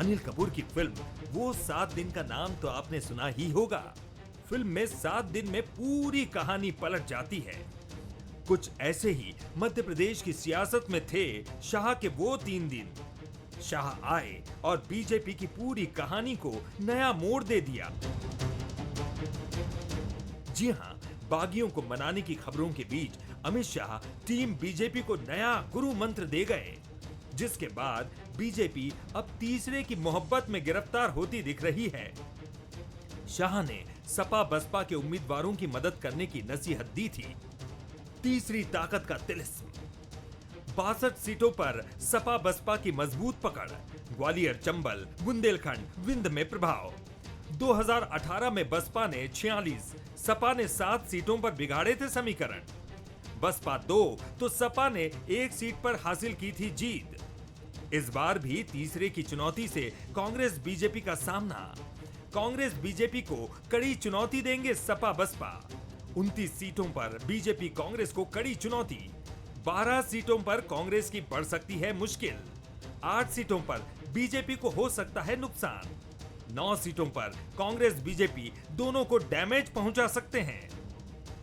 अनिल कपूर की फिल्म वो 7 दिन का नाम तो आपने सुना ही होगा। फिल्म में 7 दिन में पूरी कहानी पलट जाती है। कुछ ऐसे ही मध्य प्रदेश की सियासत में थे शाह के वो 3 दिन। शाह आए और बीजेपी की पूरी कहानी को नया मोड़ दे दिया। जी हां, बागियों को मनाने की खबरों के बीच अमित शाह टीम बीजेपी को नया गुरु मंत्र दे गए, जिसके बाद बीजेपी अब तीसरे की मोहब्बत में गिरफ्तार होती दिख रही है। शाह ने सपा बसपा के उम्मीदवारों की मदद करने की नसीहत दी थी। तीसरी ताकत का तिलिस्म। 62 सीटों पर सपा बसपा की मजबूत पकड़। ग्वालियर, चंबल, बुंदेलखंड, विंध्य में प्रभाव। 2018 में बसपा ने 46, सपा ने 7 सीटों पर बिगाड़े थे समीकरण। बसपा 2 तो सपा ने 1 सीट पर हासिल की थी जीत। इस बार भी तीसरे की चुनौती से कांग्रेस बीजेपी का सामना। कांग्रेस बीजेपी को कड़ी चुनौती देंगे सपा बसपा। 29 सीटों पर बीजेपी कांग्रेस को कड़ी चुनौती। 12 सीटों पर कांग्रेस की बढ़ सकती है मुश्किल। 8 सीटों पर बीजेपी को हो सकता है नुकसान। 9 सीटों पर कांग्रेस बीजेपी दोनों को डैमेज पहुंचा सकते हैं।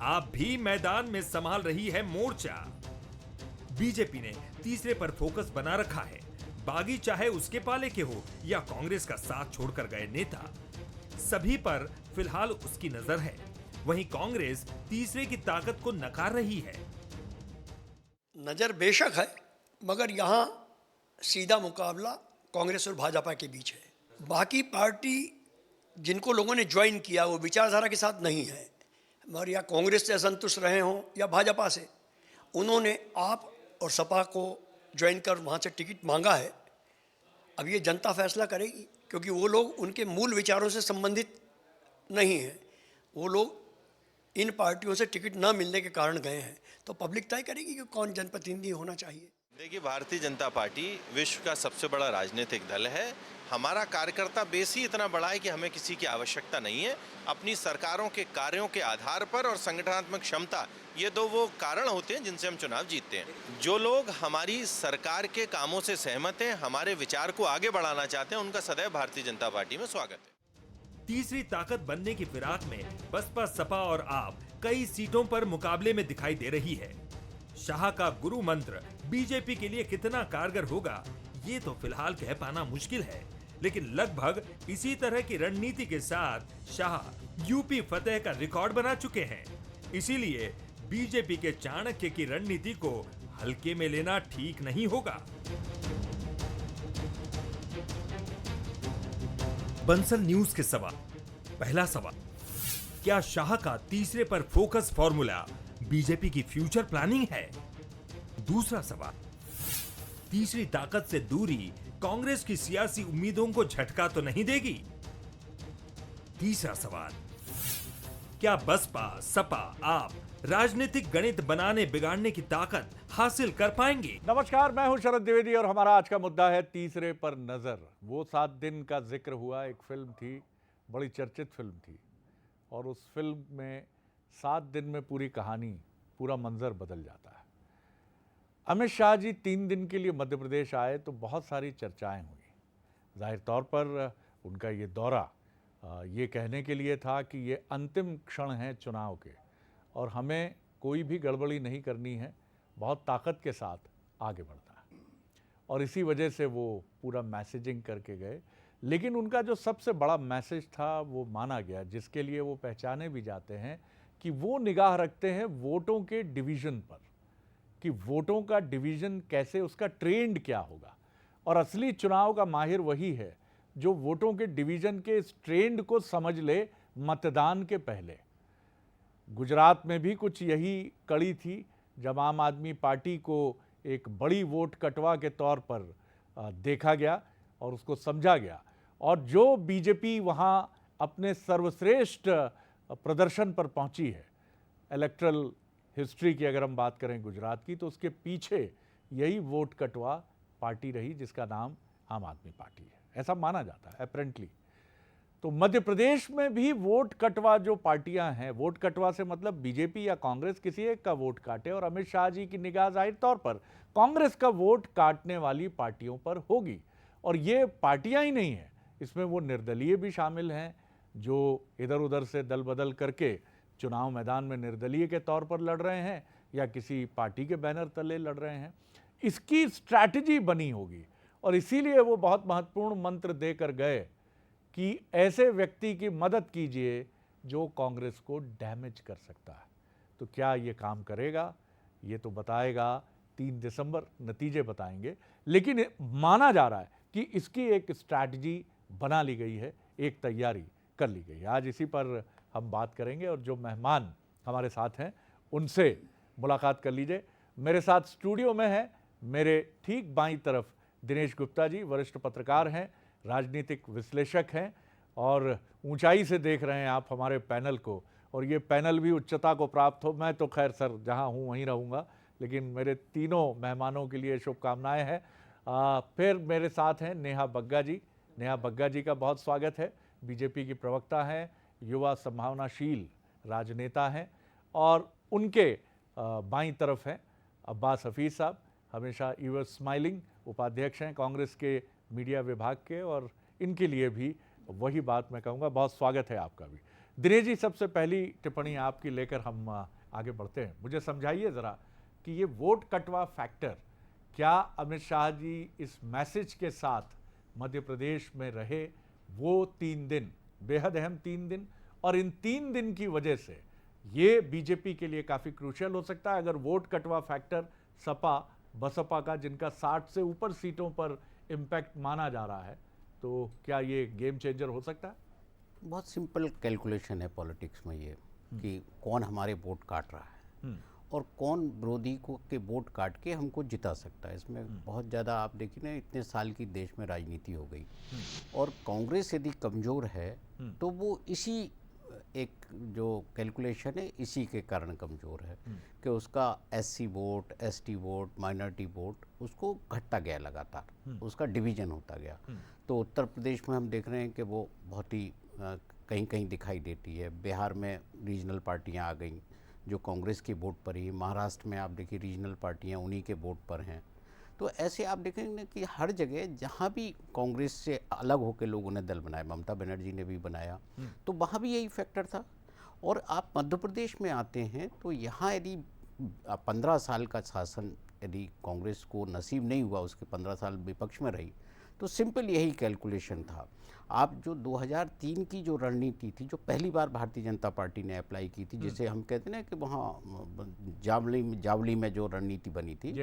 आप भी मैदान में संभाल रही है मोर्चा। बीजेपी ने तीसरे पर फोकस बना रखा है। बागी चाहे उसके पाले के हो या कांग्रेस का साथ छोड़कर गए नेता, सभी पर फिलहाल उसकी नजर है। वहीं कांग्रेस तीसरे की ताकत को नकार रही है। नजर बेशक है, मगर यहाँ सीधा मुकाबला कांग्रेस और भाजपा के बीच है। बाकी पार्टी जिनको लोगों ने ज्वाइन किया वो विचारधारा के साथ नहीं है, मगर या कांग्रेस से असंतुष्ट रहे हों या भाजपा से, उन्होंने आप और सपा को ज्वाइन कर वहाँ से टिकट मांगा है। अब ये जनता फैसला करेगी, क्योंकि वो लोग उनके मूल विचारों से संबंधित नहीं हैं। वो लोग इन पार्टियों से टिकट न मिलने के कारण गए हैं, तो पब्लिक तय करेगी कि कौन जनप्रतिनिधि होना चाहिए। देखिए, भारतीय जनता पार्टी विश्व का सबसे बड़ा राजनीतिक दल है। हमारा कार्यकर्ता बेस ही इतना बड़ा है कि हमें किसी की आवश्यकता नहीं है। अपनी सरकारों के कार्यों के आधार पर और संगठनात्मक क्षमता, ये दो वो कारण होते हैं जिनसे हम चुनाव जीतते हैं। जो लोग हमारी सरकार के कामों से सहमत हैं, हमारे विचार को आगे बढ़ाना चाहते हैं, उनका सदैव भारतीय जनता पार्टी में स्वागत है। तीसरी ताकत बनने की फिराक में बसपा, सपा और आप कई सीटों पर मुकाबले में दिखाई दे रही है। शाह का गुरु मंत्र बीजेपी के लिए कितना कारगर होगा, ये तो फिलहाल कह पाना मुश्किल है, लेकिन लगभग इसी तरह की रणनीति के साथ शाह यूपी फतेह का रिकॉर्ड बना चुके हैं। इसीलिए बीजेपी के चाणक्य की रणनीति को हल्के में लेना ठीक नहीं होगा। बंसल न्यूज के सवाल। पहला सवाल, क्या शाह का तीसरे पर फोकस फॉर्मूला बीजेपी की फ्यूचर प्लानिंग है? दूसरा सवाल, तीसरी ताकत से दूरी कांग्रेस की सियासी उम्मीदों को झटका तो नहीं देगी? तीसरा सवाल, क्या बसपा, सपा, आप राजनीतिक गणित बनाने बिगाड़ने की ताकत हासिल कर पाएंगे? नमस्कार, मैं हूं शरद द्विवेदी और हमारा आज का मुद्दा है तीसरे पर नजर। वो 7 दिन का जिक्र हुआ, एक फिल्म थी, बड़ी चर्चित फिल्म थी, और उस फिल्म में 7 दिन में पूरी कहानी, पूरा मंजर बदल जाता है। अमित शाह जी 3 दिन के लिए मध्य प्रदेश आए तो बहुत सारी चर्चाएं हुई। जाहिर तौर पर उनका ये दौरा ये कहने के लिए था कि ये अंतिम क्षण है चुनाव के और हमें कोई भी गड़बड़ी नहीं करनी है, बहुत ताकत के साथ आगे बढ़ना है, और इसी वजह से वो पूरा मैसेजिंग करके गए। लेकिन उनका जो सबसे बड़ा मैसेज था वो माना गया, जिसके लिए वो पहचाने भी जाते हैं, कि वो निगाह रखते हैं वोटों के डिवीज़न पर, कि वोटों का डिवीज़न कैसे, उसका ट्रेंड क्या होगा। और असली चुनाव का माहिर वही है जो वोटों के डिवीज़न के इस ट्रेंड को समझ ले मतदान के पहले। गुजरात में भी कुछ यही कड़ी थी, जब आम आदमी पार्टी को एक बड़ी वोट कटवा के तौर पर देखा गया और उसको समझा गया, और जो बीजेपी वहाँ अपने सर्वश्रेष्ठ प्रदर्शन पर पहुंची है, इलेक्ट्रल हिस्ट्री की अगर हम बात करें गुजरात की, तो उसके पीछे यही वोट कटवा पार्टी रही जिसका नाम आम आदमी पार्टी है, ऐसा माना जाता है अपेरेंटली। तो मध्य प्रदेश में भी वोट कटवा जो पार्टियां हैं, वोट कटवा से मतलब बीजेपी या कांग्रेस किसी एक का वोट काटे, और अमित शाह जी की निगाह जाहिर तौर पर कांग्रेस का वोट काटने वाली पार्टियों पर होगी। और ये पार्टियां ही नहीं हैं, इसमें वो निर्दलीय भी शामिल हैं जो इधर उधर से दल बदल करके चुनाव मैदान में निर्दलीय के तौर पर लड़ रहे हैं या किसी पार्टी के बैनर तले लड़ रहे हैं। इसकी स्ट्रैटेजी बनी होगी और इसीलिए वो बहुत महत्वपूर्ण मंत्र देकर गए कि ऐसे व्यक्ति की मदद कीजिए जो कांग्रेस को डैमेज कर सकता है। तो क्या ये काम करेगा, ये तो बताएगा 3 दिसंबर, नतीजे बताएंगे। लेकिन माना जा रहा है कि इसकी एक स्ट्रैटेजी बना ली गई है, एक तैयारी कर ली गई है। आज इसी पर हम बात करेंगे और जो मेहमान हमारे साथ हैं उनसे मुलाकात कर लीजिए। मेरे साथ स्टूडियो में है, मेरे ठीक बाईं तरफ दिनेश गुप्ता जी, वरिष्ठ पत्रकार हैं, राजनीतिक विश्लेषक हैं और ऊंचाई से देख रहे हैं आप हमारे पैनल को, और ये पैनल भी उच्चता को प्राप्त हो। मैं तो खैर सर जहां हूं वहीं रहूंगा, लेकिन मेरे तीनों मेहमानों के लिए शुभकामनाएं हैं। फिर मेरे साथ हैं नेहा बग्गा जी। नेहा बग्गा जी का बहुत स्वागत है। बीजेपी की प्रवक्ता हैं, युवा संभावनाशील राजनेता हैं, और उनके बाईं तरफ हैं अब्बास हफीज़ साहब, हमेशा यूर स्माइलिंग, उपाध्यक्ष हैं कांग्रेस के मीडिया विभाग के, और इनके लिए भी वही बात मैं कहूँगा, बहुत स्वागत है आपका भी। दिनेश जी, सबसे पहली टिप्पणी आपकी लेकर हम आगे बढ़ते हैं। मुझे समझाइए ज़रा कि ये वोट कटवा फैक्टर, क्या अमित शाह जी इस मैसेज के साथ मध्य प्रदेश में रहे वो 3 दिन, बेहद अहम 3 दिन, और इन 3 दिन की वजह से ये बीजेपी के लिए काफ़ी क्रूशियल हो सकता है। अगर वोट कटवा फैक्टर सपा बसपा का, जिनका 60 से ऊपर सीटों पर इम्पैक्ट माना जा रहा है, तो क्या ये गेम चेंजर हो सकता है? बहुत सिंपल कैलकुलेशन है पॉलिटिक्स में ये, कि कौन हमारे वोट काट रहा है और कौन विरोधी को के वोट काट के हमको जिता सकता है। इसमें बहुत ज़्यादा आप देखिए ना, इतने साल की देश में राजनीति हो गई और कांग्रेस यदि कमज़ोर है तो वो इसी एक जो कैलकुलेशन है इसी के कारण कमज़ोर है कि उसका SC vote, ST vote, minority vote उसको घटता गया लगातार, उसका डिवीज़न होता गया। तो उत्तर प्रदेश में हम देख रहे हैं कि वो बहुत ही कहीं कहीं दिखाई देती है। बिहार में रीजनल पार्टियां आ गई जो कांग्रेस के वोट पर ही, महाराष्ट्र में आप देखिए रीजनल पार्टियां उन्हीं के वोट पर हैं। तो ऐसे आप देखेंगे कि हर जगह जहाँ भी कांग्रेस से अलग होकर लोगों ने दल बनाया, ममता बनर्जी ने भी बनाया, तो वहाँ भी यही फैक्टर था। और आप मध्य प्रदेश में आते हैं तो यहाँ यदि 15 साल का शासन यदि कांग्रेस को नसीब नहीं हुआ, उसके 15 साल विपक्ष में रही, तो सिंपल यही कैलकुलेशन था। आप जो 2003 की जो रणनीति थी, जो पहली बार भारतीय जनता पार्टी ने अप्लाई की थी, जिसे हम कहते हैं ना कि वहाँ जावली में जो रणनीति बनी थी,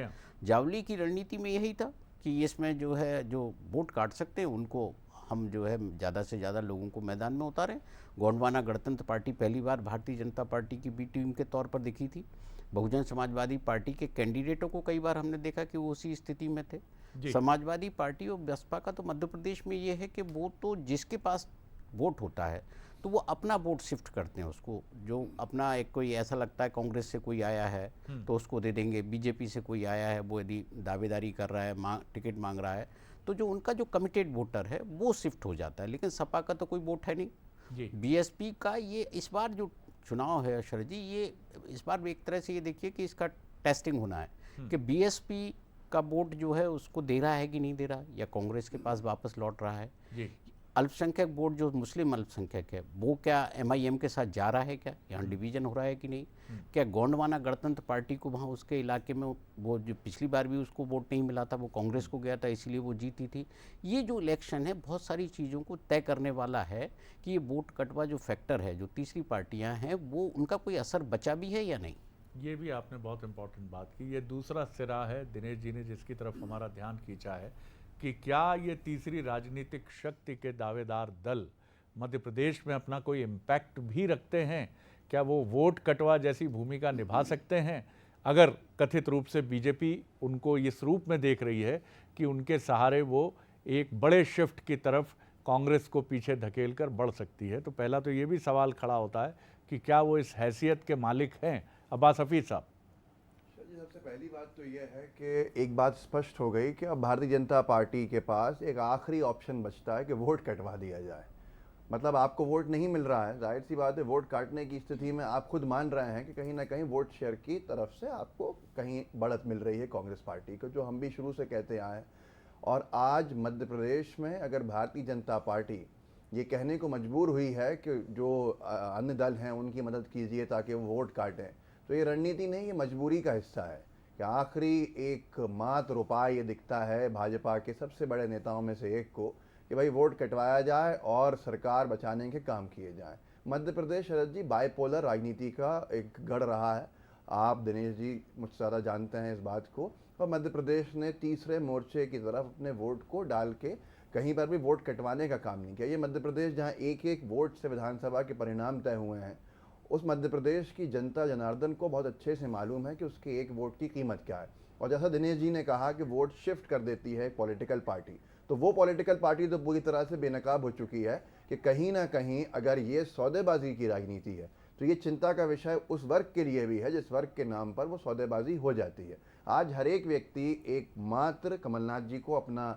जावली की रणनीति में यही था कि इसमें जो है जो वोट काट सकते हैं उनको हम जो है ज़्यादा से ज़्यादा लोगों को मैदान में उतारें। गोंडवाना गणतंत्र पार्टी पहली बार भारतीय जनता पार्टी की बी टीम के तौर पर दिखी थी। बहुजन समाजवादी पार्टी के कैंडिडेटों को कई बार हमने देखा कि वो उसी स्थिति में थे। समाजवादी पार्टी और बसपा का तो मध्य प्रदेश में ये है कि वो तो जिसके पास वोट होता है तो वो अपना वोट शिफ्ट करते हैं उसको, जो अपना एक कोई ऐसा लगता है कांग्रेस से कोई आया है तो उसको दे देंगे, बीजेपी से कोई आया है वो यदि दावेदारी कर रहा है, टिकट मांग रहा है, तो जो उनका जो कमिटेड वोटर है वो शिफ्ट हो जाता है। लेकिन सपा का तो कोई वोट है नहीं। बीएसपी का ये इस बार जो चुनाव है शरद जी, ये इस बार एक तरह से ये देखिए कि इसका टेस्टिंग होना है कि बीएसपी का वोट जो है उसको दे रहा है कि नहीं दे रहा, या कांग्रेस के पास वापस लौट रहा है। अल्पसंख्यक वोट जो मुस्लिम अल्पसंख्यक है वो क्या एमआईएम के साथ जा रहा है, क्या यहाँ डिवीजन हो रहा है कि नहीं, क्या गोंडवाना गणतंत्र पार्टी को वहाँ उसके इलाके में वो जो पिछली बार भी उसको वोट नहीं मिला था, वो कांग्रेस को गया था इसीलिए वो जीती थी। ये जो इलेक्शन है बहुत सारी चीज़ों को तय करने वाला है कि ये वोट कटवा जो फैक्टर है, जो तीसरी पार्टियाँ हैं, वो उनका कोई असर बचा भी है या नहीं। ये भी आपने बहुत इंपॉर्टेंट बात की। ये दूसरा सिरा है दिनेश जी ने जिसकी तरफ हमारा ध्यान खींचा है कि क्या ये तीसरी राजनीतिक शक्ति के दावेदार दल मध्य प्रदेश में अपना कोई इम्पैक्ट भी रखते हैं, क्या वो वोट कटवा जैसी भूमिका निभा सकते हैं। अगर कथित रूप से बीजेपी उनको इस रूप में देख रही है कि उनके सहारे वो एक बड़े शिफ्ट की तरफ कांग्रेस को पीछे धकेल कर बढ़ सकती है, तो पहला तो ये भी सवाल खड़ा होता है कि क्या वो इस हैसियत के मालिक हैं। अब्बास हफीज़ साहब। सबसे पहली बात तो यह है कि एक बात स्पष्ट हो गई कि अब भारतीय जनता पार्टी के पास एक आखिरी ऑप्शन बचता है कि वोट कटवा दिया जाए। मतलब आपको वोट नहीं मिल रहा है, जाहिर सी बात है वोट काटने की स्थिति में आप खुद मान रहे हैं कि कहीं ना कहीं वोट शेयर की तरफ से आपको कहीं बढ़त मिल रही है कांग्रेस पार्टी को, जो हम भी शुरू से कहते आए हैं। और आज मध्य प्रदेश में अगर भारतीय जनता पार्टी ये कहने को मजबूर हुई है कि जो अन्य दल हैं उनकी मदद कीजिए ताकि वो वोट काटें, तो ये रणनीति नहीं, ये मजबूरी का हिस्सा है कि आखिरी एक मात्र उपाय ये दिखता है भाजपा के सबसे बड़े नेताओं में से एक को कि भाई वोट कटवाया जाए और सरकार बचाने के काम किए जाएं। मध्य प्रदेश शरद जी बाइपोलर राजनीति का एक गढ़ रहा है, आप दिनेश जी मुझसे ज़्यादा जानते हैं इस बात को, और मध्य प्रदेश ने तीसरे मोर्चे की तरफ अपने वोट को डाल के कहीं पर भी वोट कटवाने का काम नहीं किया। ये मध्य प्रदेश जहाँ एक एक वोट से विधानसभा के परिणाम तय हुए हैं, उस मध्य प्रदेश की जनता जनार्दन को बहुत अच्छे से मालूम है कि उसके एक वोट की कीमत क्या है। और जैसा दिनेश जी ने कहा कि वोट शिफ्ट कर देती है एक पॉलिटिकल पार्टी, तो वो पॉलिटिकल पार्टी तो पूरी तरह से बेनकाब हो चुकी है कि कहीं ना कहीं अगर ये सौदेबाजी की राजनीति है तो ये चिंता का विषय उस वर्ग के लिए भी है जिस वर्ग के नाम पर वो सौदेबाजी हो जाती है। आज हर एक व्यक्ति एकमात्र कमलनाथ जी को अपना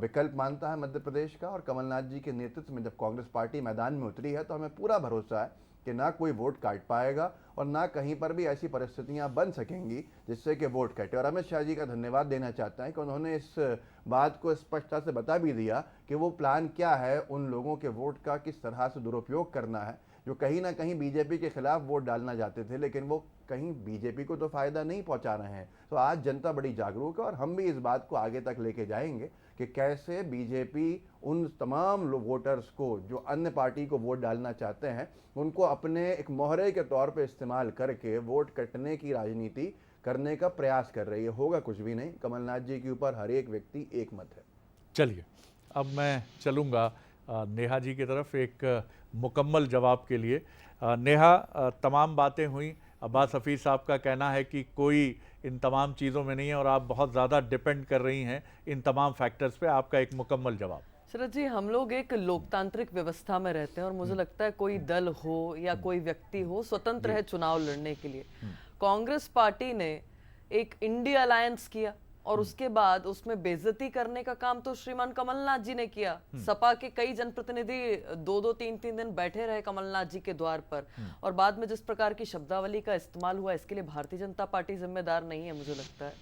विकल्प मानता है मध्य प्रदेश का, और कमलनाथ जी के नेतृत्व में जब कांग्रेस पार्टी मैदान में उतरी है तो हमें पूरा भरोसा है कि ना कोई वोट काट पाएगा और ना कहीं पर भी ऐसी परिस्थितियां बन सकेंगी जिससे कि वोट कटे। और अमित शाह जी का धन्यवाद देना चाहते हैं कि उन्होंने इस बात को स्पष्टता से बता भी दिया कि वो प्लान क्या है उन लोगों के वोट का किस तरह से दुरुपयोग करना है जो कहीं ना कहीं बीजेपी के खिलाफ वोट डालना चाहते थे, लेकिन वो कहीं बीजेपी को तो फायदा नहीं पहुंचा रहे हैं। तो आज जनता बड़ी जागरूक है और हम भी इस बात को आगे तक लेके जाएंगे कि कैसे बीजेपी उन तमाम वोटर्स को जो अन्य पार्टी को वोट डालना चाहते हैं उनको अपने एक मोहरे के तौर पे इस्तेमाल करके वोट कटने की राजनीति करने का प्रयास कर रही है। होगा कुछ भी नहीं, कमलनाथ जी के ऊपर हर एक व्यक्ति एक मत है। चलिए अब मैं चलूँगा नेहा जी की तरफ एक मुकम्मल जवाब के लिए। नेहा, तमाम बातें हुई, अब्बास हफीज़ साहब का कहना है कि कोई इन तमाम चीज़ों में नहीं है और आप बहुत ज़्यादा डिपेंड कर रही हैं इन तमाम फैक्टर्स पे, आपका एक मुकम्मल जवाब। शरद जी, हम लोग एक लोकतांत्रिक व्यवस्था में रहते हैं और मुझे लगता है कोई दल हो या कोई व्यक्ति हो स्वतंत्र है चुनाव लड़ने के लिए। कांग्रेस पार्टी ने एक इंडिया अलायंस किया और उसके बाद उसमें बेइज्जती करने का काम तो श्रीमान कमलनाथ जी ने किया। सपा के कई जनप्रतिनिधि 2-2, 3-3 दिन बैठे रहे कमलनाथ जी के द्वार पर, और बाद में जिस प्रकार की शब्दावली का इस्तेमाल हुआ इसके लिए भारतीय जनता पार्टी जिम्मेदार नहीं है, मुझे लगता है।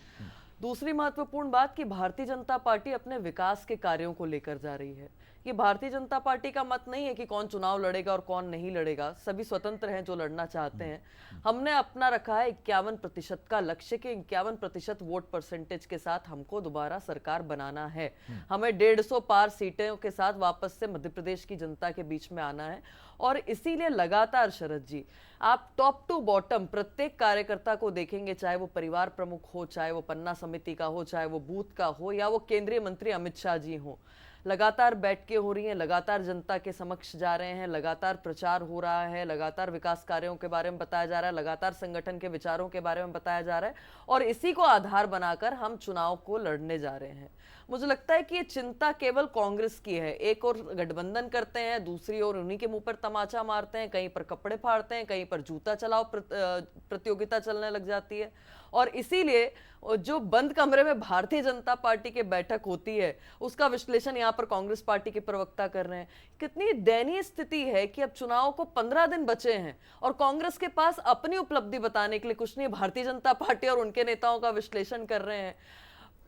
दूसरी महत्वपूर्ण बात कि भारतीय जनता पार्टी अपने विकास के कार्यों को लेकर जा रही है। ये भारतीय जनता पार्टी का मत नहीं है कि कौन चुनाव लड़ेगा और कौन नहीं लड़ेगा, सभी स्वतंत्र हैं जो लड़ना चाहते हैं। हमने अपना रखा है 51% का लक्ष्य के 51% वोट परसेंटेज के साथ हमको दोबारा सरकार बनाना है। हमें 150 पार सीटों के साथ वापस से मध्य प्रदेश की जनता के बीच में आना है और इसीलिए लगातार शरद जी आप टॉप टू बॉटम प्रत्येक कार्यकर्ता को देखेंगे, चाहे वो परिवार प्रमुख हो, चाहे वो पन्ना समिति का हो, चाहे वो बूथ का हो, या वो केंद्रीय मंत्री अमित शाह जी हो, लगातार बैठकें हो रही हैं, लगातार जनता के समक्ष जा रहे हैं, लगातार प्रचार हो रहा है, लगातार विकास कार्यों के बारे में बताया जा रहा है, लगातार संगठन के विचारों के बारे में बताया जा रहा है और इसी को आधार बनाकर हम चुनाव को लड़ने जा रहे हैं। मुझे लगता है कि ये चिंता केवल कांग्रेस की है। एक और गठबंधन करते हैं, दूसरी ओर उन्हीं के मुंह पर तमाचा मारते हैं, कहीं पर कपड़े फाड़ते हैं, कहीं पर जूता चलाओ प्रतियोगिता चलने लग जाती है। और इसीलिए जो बंद कमरे में भारतीय जनता पार्टी की बैठक होती है उसका विश्लेषण यहाँ पर कांग्रेस पार्टी के प्रवक्ता कर रहे हैं। कितनी दयनीय स्थिति है कि अब चुनाव को 15 दिन बचे हैं और कांग्रेस के पास अपनी उपलब्धि बताने के लिए कुछ नहीं, भारतीय जनता पार्टी और उनके नेताओं का विश्लेषण कर रहे हैं।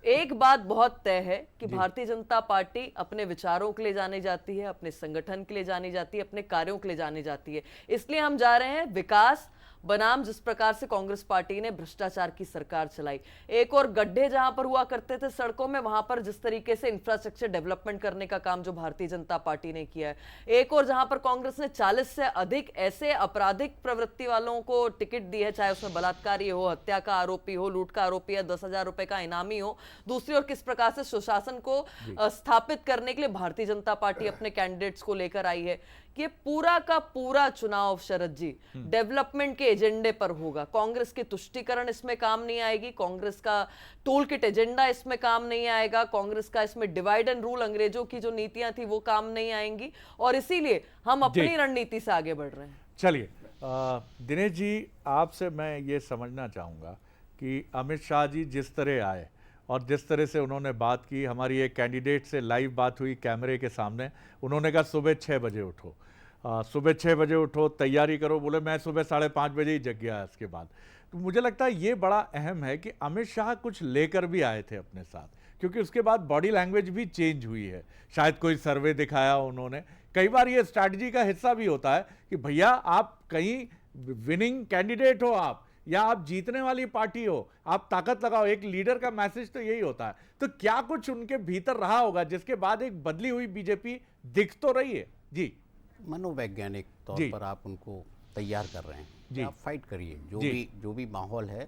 एक बात बहुत तय है कि भारतीय जनता पार्टी अपने विचारों के लिए जानी जाती है, अपने संगठन के लिए जानी जाती है, अपने कार्यों के लिए जानी जाती है। इसलिए हम जा रहे हैं विकास बनाम जिस प्रकार से कांग्रेस पार्टी ने भ्रष्टाचार की सरकार चलाई। एक और गड्ढे जहां पर हुआ करते थे सड़कों में, वहां पर जिस तरीके से इंफ्रास्ट्रक्चर डेवलपमेंट करने का काम जो भारतीय जनता पार्टी ने किया है। एक और जहां पर कांग्रेस ने 40 से अधिक ऐसे आपराधिक प्रवृत्ति वालों को टिकट दी है, चाहे उसमें बलात्कारी हो, हत्या का आरोपी हो, लूट का आरोपी है, 10,000 रुपए का इनामी हो। दूसरी ओर किस प्रकार से सुशासन को स्थापित करने के लिए भारतीय जनता पार्टी अपने कैंडिडेट्स को लेकर आई है। ये पूरा का पूरा चुनाव शरद जी डेवलपमेंट के एजेंडे पर होगा। कांग्रेस की तुष्टीकरण इसमें काम नहीं आएगी, कांग्रेस का टूल किट एजेंडा इसमें काम नहीं आएगा, कांग्रेस का इसमें डिवाइड एंड रूल अंग्रेजों की जो नीतियां थी वो काम नहीं आएंगी और इसीलिए हम अपनी रणनीति से आगे बढ़ रहे हैं। चलिए दिनेश जी, आपसे मैं ये समझना चाहूँगा कि अमित शाह जी जिस तरह आए और जिस तरह से उन्होंने बात की, हमारी एक कैंडिडेट से लाइव बात हुई कैमरे के सामने, उन्होंने कहा सुबह 6 बजे उठो, सुबह 6 बजे उठो, तैयारी करो। बोले मैं सुबह 5:30 बजे ही जग गया इसके बाद। तो मुझे लगता है ये बड़ा अहम है कि अमित शाह कुछ लेकर भी आए थे अपने साथ, क्योंकि उसके बाद बॉडी लैंग्वेज भी चेंज हुई है। शायद कोई सर्वे दिखाया उन्होंने। कई बार ये स्ट्रैटेजी का हिस्सा भी होता है कि भैया आप कहीं विनिंग कैंडिडेट हो आप, या आप जीतने वाली पार्टी हो, आप ताकत लगाओ। एक लीडर का मैसेज तो यही होता है। तो क्या कुछ उनके भीतर रहा होगा जिसके बाद एक बदली हुई बीजेपी दिख तो रही है? जी, मनोवैज्ञानिक तौर जी। पर आप उनको तैयार कर रहे हैं जी। आप फाइट करिए। जी। जो भी माहौल है,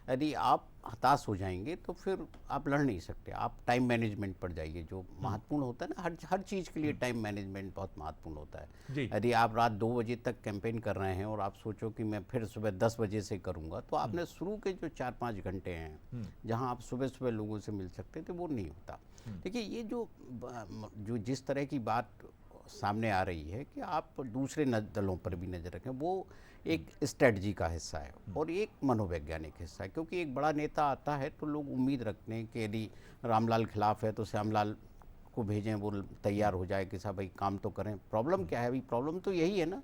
यदि आप हताश हो जाएंगे तो फिर आप लड़ नहीं सकते। आप टाइम मैनेजमेंट पर जाइए, जो महत्वपूर्ण होता है ना, हर चीज़ के लिए टाइम मैनेजमेंट बहुत महत्वपूर्ण होता जी। है। यदि आप रात 2 बजे तक कैंपेन कर रहे हैं और आप सोचो कि मैं फिर सुबह 10 बजे से करूंगा, तो आपने शुरू के जो 4-5 घंटे हैं जहां आप सुबह सुबह लोगों से मिल सकते थे, वो नहीं होता। देखिए, ये जो जिस तरह की बात सामने आ रही है कि आप दूसरे दलों पर भी नज़र रखें, वो एक स्ट्रेटजी का हिस्सा है और एक मनोवैज्ञानिक हिस्सा है। क्योंकि एक बड़ा नेता आता है तो लोग उम्मीद रखते हैं कि यदि रामलाल खिलाफ है तो श्यामलाल को भेजें, वो तैयार हो जाए कि साहब भाई काम तो करें। प्रॉब्लम क्या है? अभी प्रॉब्लम तो यही है ना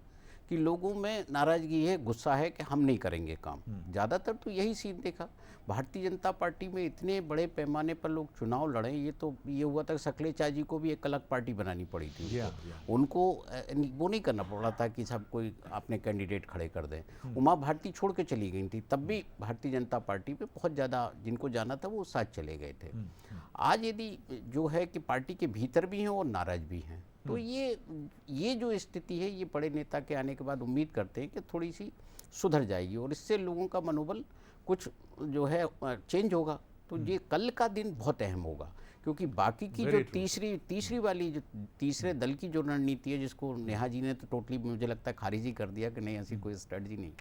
कि लोगों में नाराज़गी है, गुस्सा है कि हम नहीं करेंगे काम। ज़्यादातर तो यही सीन देखा। भारतीय जनता पार्टी में इतने बड़े पैमाने पर लोग चुनाव लड़े, ये हुआ था सखलेचा जी को भी एक अलग पार्टी बनानी पड़ी थी। उनको वो नहीं करना पड़ा था कि सब कोई अपने कैंडिडेट खड़े कर दें। उमा भारती छोड़ के चली गई थी, तब भी भारतीय जनता पार्टी पे बहुत ज़्यादा जिनको जाना था वो साथ चले गए थे। आज यदि जो है कि पार्टी के भीतर भी हैं और नाराज भी हैं, तो ये जो स्थिति है, ये बड़े नेता के आने के बाद उम्मीद करते हैं कि थोड़ी सी सुधर जाएगी और इससे लोगों का मनोबल कुछ जो है चेंज होगा। तो ये कल का दिन बहुत अहम होगा, क्योंकि बाकी की जो तीसरी वाली जो तीसरे दल की जो रणनीति है, जिसको नेहा जी ने तो टोटली मुझे लगता है खारिज ही कर दिया कि नहीं, ऐसी कोई स्ट्रेटजी नहीं,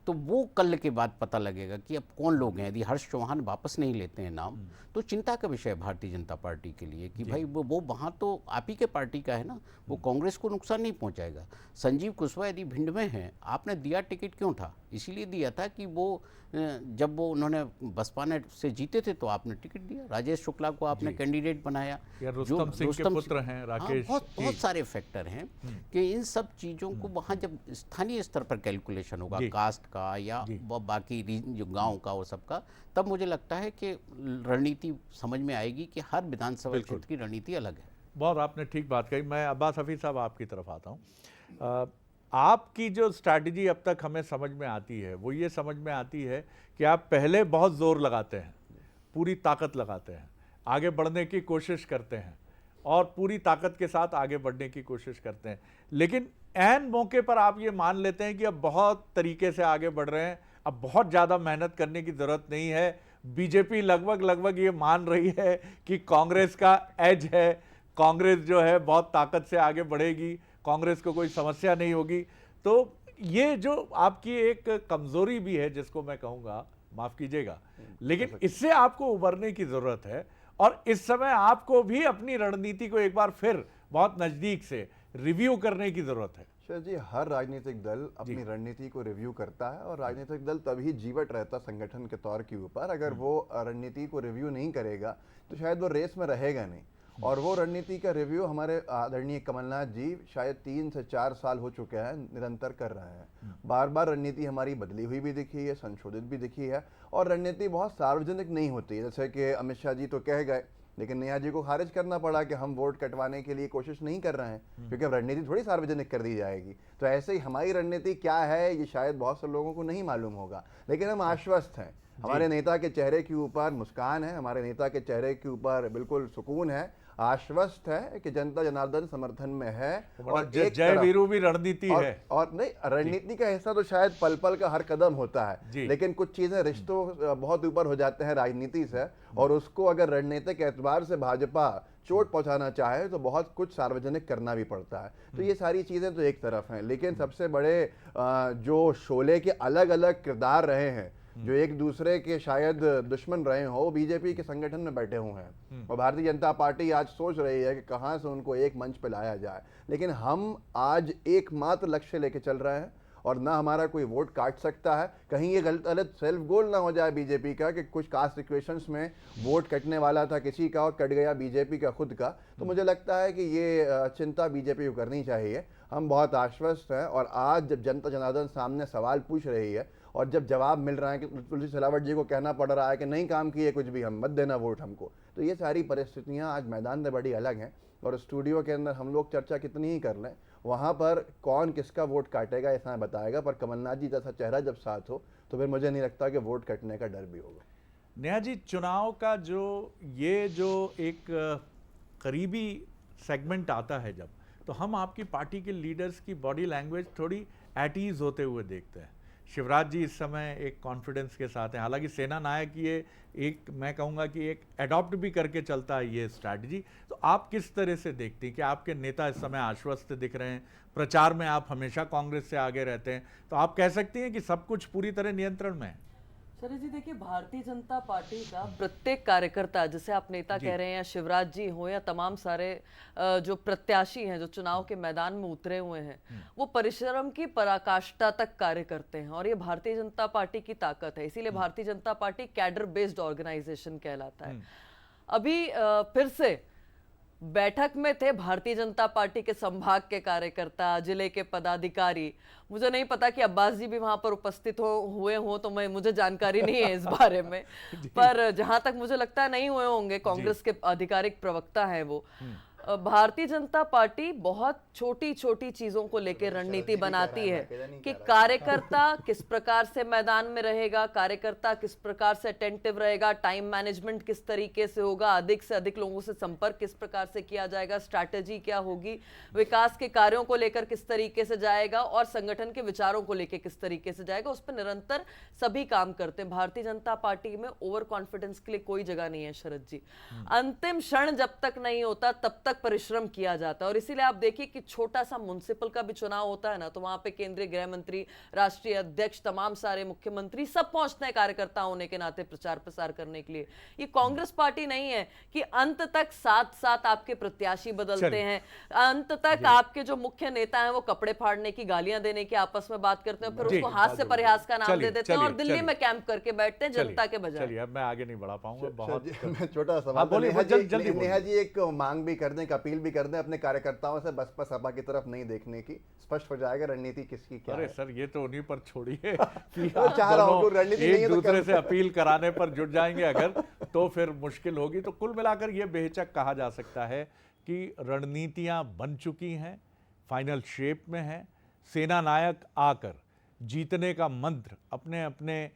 तो वो कल के बाद पता लगेगा कि अब कौन लोग हैं। यदि हर्ष चौहान वापस नहीं लेते हैं नाम, तो चिंता का विषय है भारतीय जनता पार्टी के लिए कि भाई वो वहाँ तो आप ही के पार्टी का है ना, वो कांग्रेस को नुकसान नहीं पहुँचाएगा। संजीव कुशवाहा यदि भिंड में हैं, आपने दिया टिकट क्यों था? इसीलिए दिया था कि वो जब वो उन्होंने बसपा ने से जीते थे तो आपने टिकट दिया। राजेश शुक्ला को आपने कैंडिडेट बनाया। या रुस्तम सिंह के पुत्र हैं राकेश। बहुत सारे फैक्टर हैं कि इन सब चीज़ों को वहाँ जब स्थानीय स्तर पर कैलकुलेशन होगा, कास्ट का या बाकी जो गांव का वो सबका, तब मुझे लगता है कि रणनीति समझ में आएगी कि हर विधानसभा क्षेत्र की रणनीति अलग है। बहुत आपने ठीक बात कही। मैं अब्बास हफीज साहब आपकी तरफ आता हूँ। आपकी जो स्ट्रैटेजी अब तक हमें समझ में आती है, वो ये समझ में आती है कि आप पहले बहुत जोर लगाते हैं, पूरी ताकत लगाते हैं, आगे बढ़ने की कोशिश करते हैं और पूरी ताकत के साथ आगे बढ़ने की कोशिश करते हैं, लेकिन ऐन मौके पर आप ये मान लेते हैं कि अब बहुत तरीके से आगे बढ़ रहे हैं, अब बहुत ज़्यादा मेहनत करने की ज़रूरत नहीं है। बीजेपी लगभग ये मान रही है कि कांग्रेस का एज है, कांग्रेस जो है बहुत ताकत से आगे बढ़ेगी, कांग्रेस को कोई समस्या नहीं होगी। तो ये जो आपकी एक कमजोरी भी है, जिसको मैं कहूँगा, माफ़ कीजिएगा, लेकिन इससे आपको उभरने की ज़रूरत है और इस समय आपको भी अपनी रणनीति को एक बार फिर बहुत नज़दीक से रिव्यू करने की ज़रूरत है। शरद जी, हर राजनीतिक दल अपनी रणनीति को रिव्यू करता है और राजनीतिक दल तभी जीवट रहता संगठन के तौर के ऊपर। अगर वो रणनीति को रिव्यू नहीं करेगा तो शायद वो रेस में रहेगा नहीं। और वो रणनीति का रिव्यू हमारे आदरणीय कमलनाथ जी शायद 3 से 4 साल हो चुके हैं निरंतर कर रहे हैं। बार बार रणनीति हमारी बदली हुई भी दिखी है, संशोधित भी दिखी है और रणनीति बहुत सार्वजनिक नहीं होती है। जैसे कि अमित शाह जी तो कह गए, लेकिन नेहा जी को खारिज करना पड़ा कि हम वोट कटवाने के लिए कोशिश नहीं कर रहे हैं, क्योंकि अब रणनीति थोड़ी सार्वजनिक कर दी जाएगी। तो ऐसे ही हमारी रणनीति क्या है ये शायद बहुत से लोगों को नहीं मालूम होगा, लेकिन हम आश्वस्त हैं। हमारे नेता के चेहरे के ऊपर मुस्कान है, हमारे नेता के चेहरे के ऊपर बिल्कुल सुकून है, आश्वस्त है कि जनता जनार्दन समर्थन में है। और जय वीरू भी रणनीति है और नहीं, रणनीति का हिस्सा तो शायद पल पल का हर कदम होता है, लेकिन कुछ चीजें रिश्तों बहुत ऊपर हो जाते हैं राजनीति से, और उसको अगर रणनीतिक एतबार से भाजपा चोट पहुंचाना चाहे तो बहुत कुछ सार्वजनिक करना भी पड़ता है। तो ये सारी चीजें तो एक तरफ हैं, लेकिन सबसे बड़े जो शोले के अलग अलग किरदार रहे हैं, जो एक दूसरे के शायद दुश्मन रहे हो, वो बीजेपी के संगठन में बैठे हुए हैं और भारतीय जनता पार्टी आज सोच रही है कि कहां से उनको एक मंच पे लाया जाए। लेकिन हम आज एकमात्र लक्ष्य लेके चल रहे हैं और ना हमारा कोई वोट काट सकता है। कहीं ये गलत सेल्फ गोल ना हो जाए बीजेपी का कि कुछ कास्ट इक्वेशंस में वोट कटने वाला था किसी का और कट गया बीजेपी का खुद का। तो मुझे लगता है कि ये चिंता बीजेपी को करनी चाहिए। हम बहुत आश्वस्त हैं और आज जब जनता जनार्दन सामने सवाल पूछ रही है और जब जवाब मिल रहा है कि तुलसी सिलावट जी को कहना पड़ रहा है कि नहीं काम किए कुछ भी, हम मत देना वोट हमको, तो ये सारी परिस्थितियाँ आज मैदान में बड़ी अलग हैं, और स्टूडियो के अंदर हम लोग चर्चा कितनी ही कर लें, वहाँ पर कौन किसका वोट काटेगा ऐसा बताएगा, पर कमलनाथ जी जैसा चेहरा जब साथ हो तो फिर मुझे नहीं लगता कि वोट कटने का डर भी होगा। नेहा जी, चुनाव का जो एक करीबी सेगमेंट आता है जब, तो हम आपकी पार्टी के लीडर्स की बॉडी लैंग्वेज थोड़ी एट ईज होते हुए देखते हैं। शिवराज जी इस समय एक कॉन्फिडेंस के साथ हैं, हालांकि सेना नायक ये एक, मैं कहूँगा कि एक अडॉप्ट भी करके चलता है ये स्ट्रैटेजी। तो आप किस तरह से देखते हैं कि आपके नेता इस समय आश्वस्त दिख रहे हैं, प्रचार में आप हमेशा कांग्रेस से आगे रहते हैं, तो आप कह सकते हैं कि सब कुछ पूरी तरह नियंत्रण में है? शरद जी देखिए, भारतीय जनता पार्टी का प्रत्येक कार्यकर्ता, जैसे आप नेता कह रहे हैं या शिवराज जी हो या तमाम सारे जो प्रत्याशी हैं जो चुनाव के मैदान में उतरे हुए हैं, वो परिश्रम की पराकाष्ठा तक कार्य करते हैं, और ये भारतीय जनता पार्टी की ताकत है। इसीलिए Bharatiya Janata party cadre based organisation कहलाता है। अभी फिर से बैठक में थे भारतीय जनता पार्टी के संभाग के कार्यकर्ता, जिले के पदाधिकारी। मुझे नहीं पता कि अब्बास जी भी वहां पर उपस्थित हुए हों, तो मुझे जानकारी नहीं है इस बारे में, पर जहां तक मुझे लगता है नहीं हुए होंगे, कांग्रेस के आधिकारिक प्रवक्ता है वो। भारतीय जनता पार्टी बहुत छोटी छोटी चीजों को लेकर रणनीति बनाती है कि कार्यकर्ता किस प्रकार से मैदान में रहेगा, कार्यकर्ता किस प्रकार से अटेंटिव रहेगा, टाइम मैनेजमेंट किस तरीके से होगा, अधिक से अधिक लोगों से संपर्क किस प्रकार से किया जाएगा, स्ट्रैटेजी क्या होगी, विकास के कार्यों को लेकर किस तरीके से जाएगा, और संगठन के विचारों को लेकर किस तरीके से जाएगा, उस पर निरंतर सभी काम करते हैं। भारतीय जनता पार्टी में ओवर कॉन्फिडेंस के लिए कोई जगह नहीं है शरद जी। अंतिम क्षण जब तक नहीं होता तब तक परिश्रम किया जाता है, और इसीलिए आप देखिए कि छोटा सा म्युनिसिपल का भी चुनाव होता है ना, तो वहां पे केंद्रीय गृह मंत्री, राष्ट्रीय अध्यक्ष, तमाम सारे मुख्यमंत्री सब पहुंचते हैं कार्यकर्ता होने के नाते प्रचार प्रसार करने के लिए। ये कांग्रेस पार्टी नहीं है कि अंत तक साथ साथ आपके प्रत्याशी बदलते हैं, अंत तक आपके जो मुख्य नेता हैं वो कपड़े फाड़ने की, गालियां देने की आपस में बात करते हैं, फिर उसको हास्य परिहास का नाम दे देते हैं और दिल्ली में कैंप करके बैठते हैं जनता के बजाय। चलिए, अब मैं आगे नहीं बढ़ा पाऊंगा, बहुत मैं छोटा सवाल, नेहा जी एक मांग भी कर दें, अपील भी कर दें अपने कार्यकर्ताओं से, बसपा सपा की तरफ नहीं देखने की, स्पष्ट हो जाएगा रणनीति किसकी क्या है। अरे सर, ये तो उन्हीं पर छोड़िए कि चाह रहा हूं रणनीति नहीं है एक तो दूसरे से अपील कराने पर जुट जाएंगे अगर, तो फिर मुश्किल होगी। तो कुल मिलाकर ये बेहिचक कहा जा सकता है कि रणनीतियां बन चुकी हैं, फाइनल शेप में हैं। सेना नायक आकर जीतने का मंत्र अपने अपने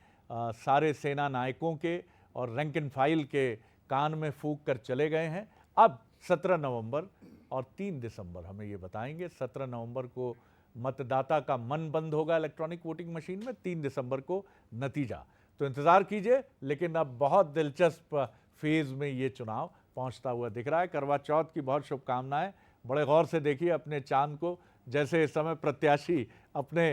सारे सेना नायकों के और रैंक एंड फाइल के कान में फूंक कर चले गए हैं। अब 17 नवंबर और 3 दिसंबर हमें ये बताएंगे। 17 नवंबर को मतदाता का मन बंद होगा इलेक्ट्रॉनिक वोटिंग मशीन में, 3 दिसंबर को नतीजा। तो इंतज़ार कीजिए, लेकिन अब बहुत दिलचस्प फेज़ में ये चुनाव पहुंचता हुआ दिख रहा है। करवा चौथ की बहुत शुभकामनाएं। बड़े गौर से देखिए अपने चांद को, जैसे इस समय प्रत्याशी अपने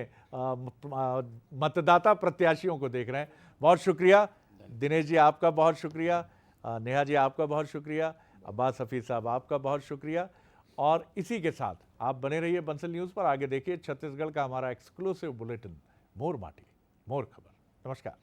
मतदाता प्रत्याशियों को देख रहे हैं। बहुत शुक्रिया दिनेश जी, आपका बहुत शुक्रिया। नेहा जी, आपका बहुत शुक्रिया। अब्बास हफीज़ साहब, आपका बहुत शुक्रिया। और इसी के साथ आप बने रहिए बंसल न्यूज़ पर। आगे देखिए छत्तीसगढ़ का हमारा एक्सक्लूसिव बुलेटिन, मोर माटी मोर खबर। नमस्कार।